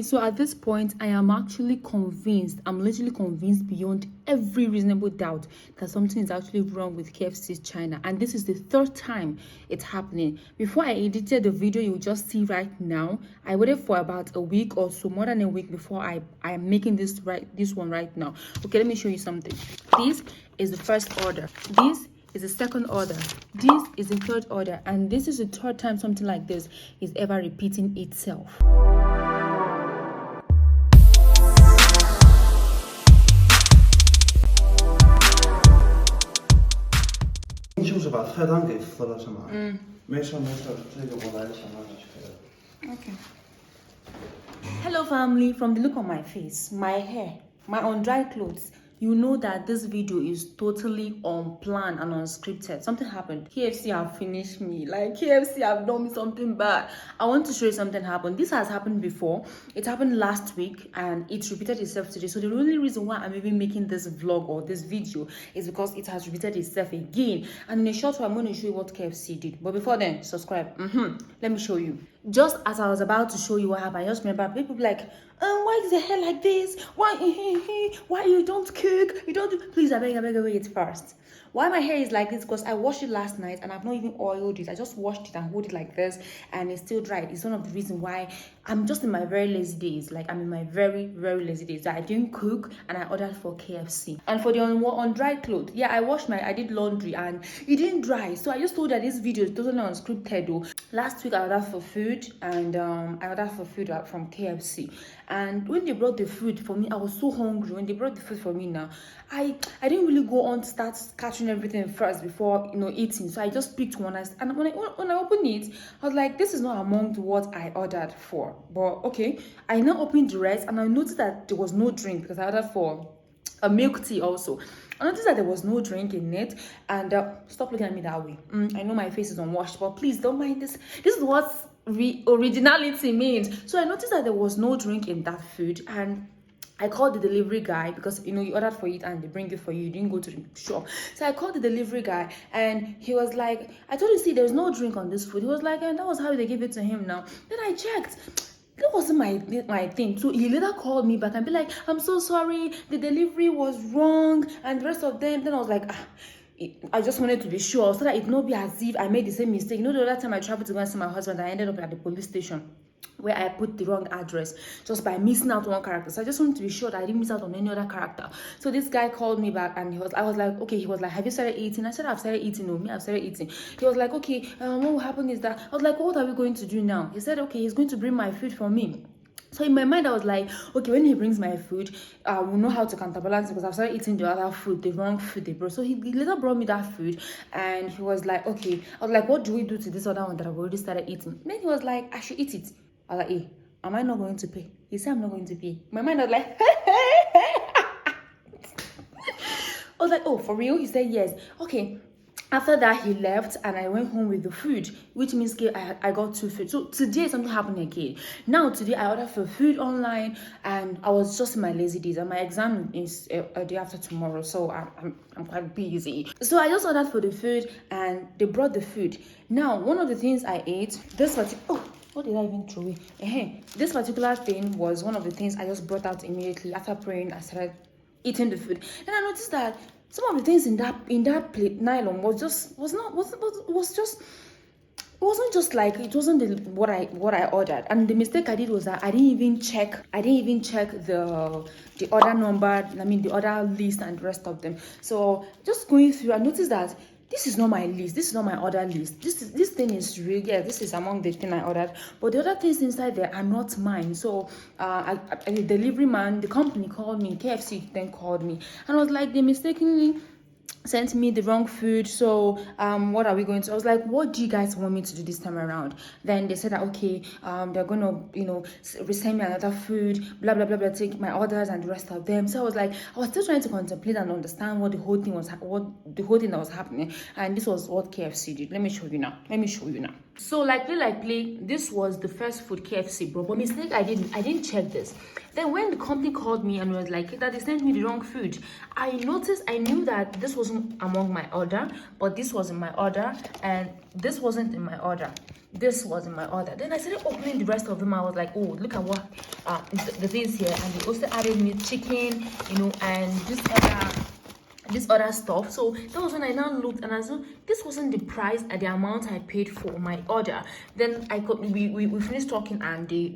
So at this point, I am actually convinced, I'm literally convinced beyond every reasonable doubt that something is actually wrong with KFC's China. And this is the third time it's happening. Before I edited the video you just see right now, I waited for about a week or so, more than a week, before I am making this one right now. Okay, let me show you something. This is the first order. This is the second order. This is the third order. And this is the third time something like this is ever repeating itself. Okay. Hello family, from the look on my face, my hair, my undried clothes, you know that this video is totally unplanned and unscripted. Something happened. KFC have finished me. Like, KFC have done me something bad. I want to show you something happened. This has happened before. It happened last week and it repeated itself today. So the only reason why I'm even making this vlog or this video is because it has repeated itself again. And in a short while, I'm going to show you what KFC did. But before then, subscribe. Let me show you. Just as I was about to show you what happened, I just remember people like, why is the hair like this? Why you don't cook? You don't do... Please, I beg wait first. Why my hair is like this? Because I washed it last night and I've not even oiled it. I just washed it and hold it like this and it's still dry. It's one of the reasons why I'm just in my very lazy days. Like, I'm in my very lazy days. I didn't cook and I ordered for KFC. And for the undried clothes, yeah, I did laundry and it didn't dry. So I just told that this video is totally unscripted though. Last week I ordered for food and I ordered for food from KFC. And when they brought the food for me, I was so hungry. When they brought the food for me now, I didn't really go on to start catching everything first before, eating. So I just picked one. And when I opened it, I was like, this is not among what I ordered for. But okay, I now opened the rest and I noticed that there was no drink because I ordered for a milk tea also. I noticed that there was no drink in it, and stop looking at me that way. I know my face is unwashed, but please don't mind this. This is what originality means. So I noticed that there was no drink in that food, and I called the delivery guy because you ordered for it and they bring it for you. You didn't go to the shop. So I called the delivery guy and he was like, I told you, see, there's no drink on this food. He was like, and that was how they gave it to him now. Then I checked. That wasn't my thing. So he later called me back and be like, I'm so sorry, the delivery was wrong and the rest of them. Then I was like, I just wanted to be sure so that it not be as if I made the same mistake. The other time I traveled to go and see my husband, I ended up at the police station where I put the wrong address just by missing out one character. So I just wanted to be sure that I didn't miss out on any other character. So this guy called me back and I was like, okay. He was like, have you started eating? I said, I've started eating. No, me, I've started eating. He was like, okay, what will happen is that, I was like, what are we going to do now? He said, okay, he's going to bring my food for me. So in my mind, I was like, okay, when he brings my food, we'll know how to counterbalance it because I've started eating the other food, the wrong food they brought. So he later brought me that food and he was like, okay. I was like, what do we do to this other one that I've already started eating? Then he was like, I should eat it. I was like, hey, am I not going to pay? He said, I'm not going to pay. My mind was like, I was like, oh, for real? He said, yes. Okay. After that, he left and I went home with the food, which means I got 2 food. So today, something happened again. Now, today, I ordered for food online and I was just in my lazy days. And my exam is a day after tomorrow, so I'm quite busy. So I just ordered for the food and they brought the food. Now, one of the things I ate, what did I even throw away? This particular thing was one of the things I just brought out immediately after praying. I started eating the food. And I noticed that some of the things in that plate nylon it wasn't just like, it wasn't what I ordered. And the mistake I did was that I didn't even check the order number, the order list and the rest of them. So just going through, I noticed that this is not my list. This is not my order list. This thing is real. Yeah, this is among the thing I ordered. But the other things inside there are not mine. So the delivery man, the company called me. KFC then called me. And I was like, they mistakenly sent me the wrong food. So what are we going to? I was like, what do you guys want me to do this time around? Then they said that, okay, they're going to, resend me another food, blah, blah, blah, blah, take my orders and the rest of them. So I was like, I was still trying to contemplate and understand what the whole thing that was happening. And this was what KFC did. Let me show you now. So like play, this was the first food KFC bro. But mistake, I didn't check this. Then when the company called me and was like that they sent me the wrong food, I knew that this wasn't among my order, but this was in my order, and this wasn't in my order. This was in my order. Then I started opening the rest of them. I was like, oh, look at what the things here, and they also added me chicken, and this other stuff. So that was when I now looked and I saw this wasn't the price and the amount I paid for my order. Then we finished talking, and they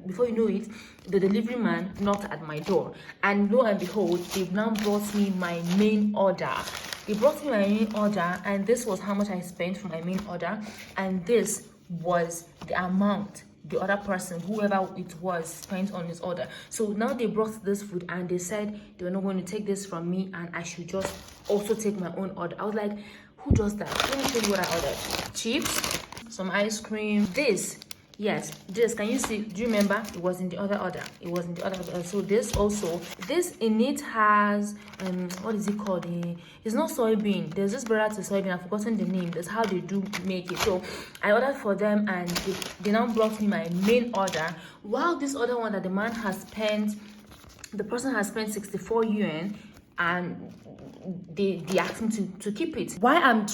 before you know it, the delivery man knocked at my door, and lo and behold, they've now brought me my main order. They brought me my main order, and this was how much I spent for my main order, and this was the amount the other person, whoever it was, spent on his order. So now they brought this food, and they said they were not going to take this from me, and I should just also take my own order. I was like, who does that? Let me show you what I ordered. Chips, some ice cream, this. Yes, this, can you see? Do you remember? It was in the other order. It was in the other order. So this also, this in it has what is it called? It's not soybean. There's this brother to soybean. I've forgotten the name. That's how they do make it. So I ordered for them, and they now brought me my main order. While this other one that the person has spent 64 yuan, and they asked me to keep it. Why I'm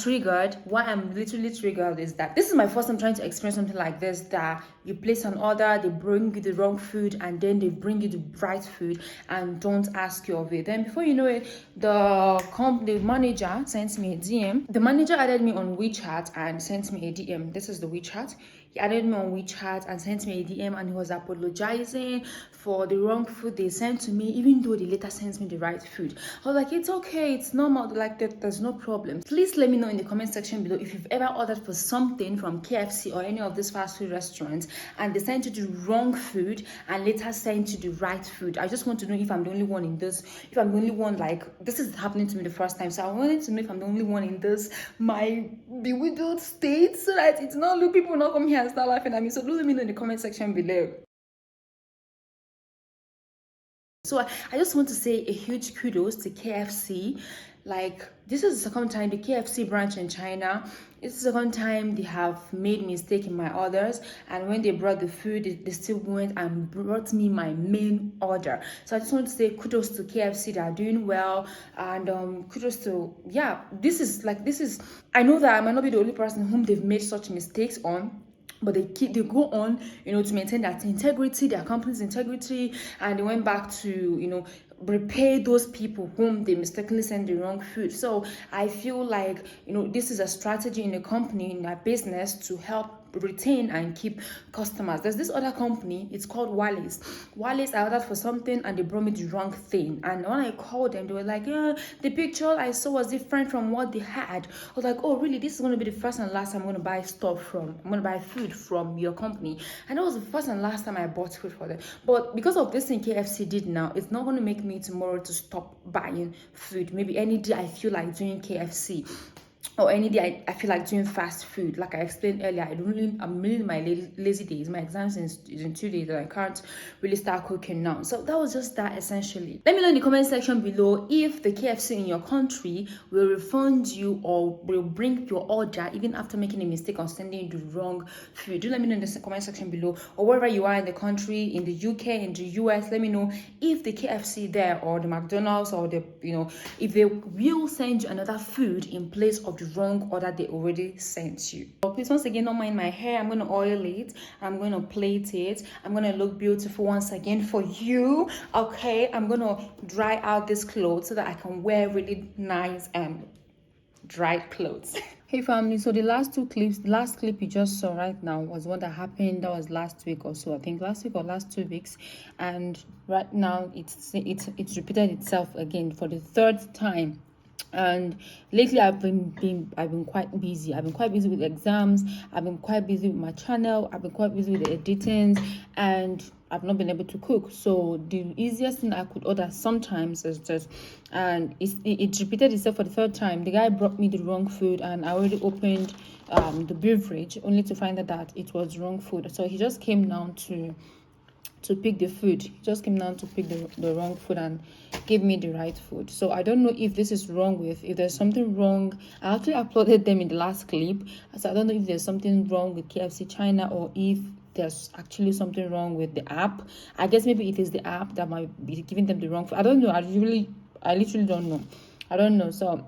literally triggered is that this is my first time trying to experience something like this, that you place an order, they bring you the wrong food, and then they bring you the right food and don't ask you of it. Then before you know it, the manager sent me a DM. The manager added me on WeChat and sent me a DM. This is the WeChat. He added me on WeChat and sent me a DM, and he was apologizing for the wrong food they sent to me, even though they later sent me the right food. I was like, it's okay, it's normal, like that, there's no problem. Please let me know in the comment section below if you've ever ordered for something from KFC or any of these fast food restaurants, and they sent you the wrong food and later sent you the right food. I just want to know if I'm the only one in this, if I'm the only one, like, this is happening to me the first time. So I wanted to know if I'm the only one in this, my bewildered state, so that it's not, look, people will not come here and start laughing at me. So do let me know in the comment section below. So I just want to say a huge kudos to KFC. Like, this is the second time the KFC branch in China, it's the second time they have made mistake in my orders, and when they brought the food, they still went and brought me my main order. So I just want to say kudos to KFC, they are doing well, and kudos to, yeah, this is I know that I might not be the only person whom they've made such mistakes on, but they go on, to maintain that integrity, their company's integrity, and they went back to, repay those people whom they mistakenly sent the wrong food. So I feel like, this is a strategy in the company, in their business, to help retain and keep customers. There's this other company, it's called Wally's. I ordered for something and they brought me the wrong thing, and when I called them, they were like, yeah, the picture I saw was different from what they had. I was like, oh really, this is going to be the first and last time I'm going to buy food from your company. And that was the first and last time I bought food for them. But because of this thing KFC did now, it's not going to make me tomorrow to stop buying food. Maybe any day I feel like doing KFC, or any day I feel like doing fast food. Like I explained earlier, I'm really in my lazy days. My exams is in 2 days, and I can't really start cooking now. So that was just that, essentially. Let me know in the comment section below if the KFC in your country will refund you or will bring your order even after making a mistake on sending you the wrong food. Do let me know in the comment section below, or wherever you are in the country, in the UK, in the US, let me know if the KFC there, or the McDonald's, or the, if they will send you another food in place of the wrong order they already sent you. But please, once again, don't mind my hair. I'm going to oil it, I'm going to plait it, I'm going to look beautiful once again for you. Okay, I'm going to dry out this clothes so that I can wear really nice and dried clothes. Hey family, so the last clip you just saw right now was one that happened, that was last week or so, I think last week or last 2 weeks, and right now it's repeated itself again for the third time. And lately I've been quite busy. I've been quite busy with exams, I've been quite busy with my channel, I've been quite busy with the editing, and I've not been able to cook. So the easiest thing I could order sometimes is just, and it repeated itself for the third time. The guy brought me the wrong food, and I already opened the beverage only to find out that it was wrong food. So he just came down to to pick the food. He just came down to pick the wrong food and give me the right food. So I don't know if this is wrong if there's something wrong. I actually uploaded them in the last clip, so I don't know if there's something wrong with KFC China or if there's actually something wrong with the app. I guess maybe it is the app that might be giving them the wrong food. I don't know. I literally don't know. I don't know. So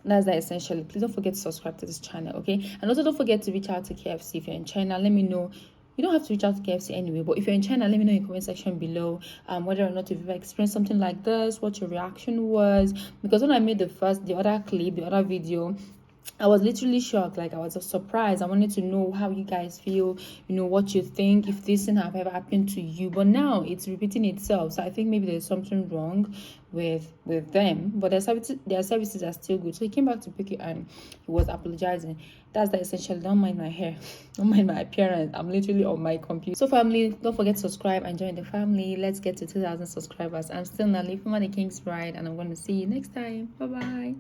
that's that essentially. Please don't forget to subscribe to this channel, okay? And also don't forget to reach out to KFC if you're in China. Let me know. You don't have to reach out to KFC anyway, but if you're in China, let me know in the comment section below whether or not you've ever experienced something like this, what your reaction was. Because when I made the other video, I was literally shocked. Like, I was surprised. I wanted to know how you guys feel, what you think, if this thing have ever happened to you. But now it's repeating itself, so I think maybe there's something wrong with them. But their services are still good. So he came back to pick it and he was apologizing. That's the essential. Don't mind my hair, don't mind my appearance. I'm literally on my computer. So family, don't forget to subscribe and join the family. Let's get to 2,000 subscribers. I'm still Nnalue, Ifeoma the King's Bride, and I'm going to see you next time. Bye bye.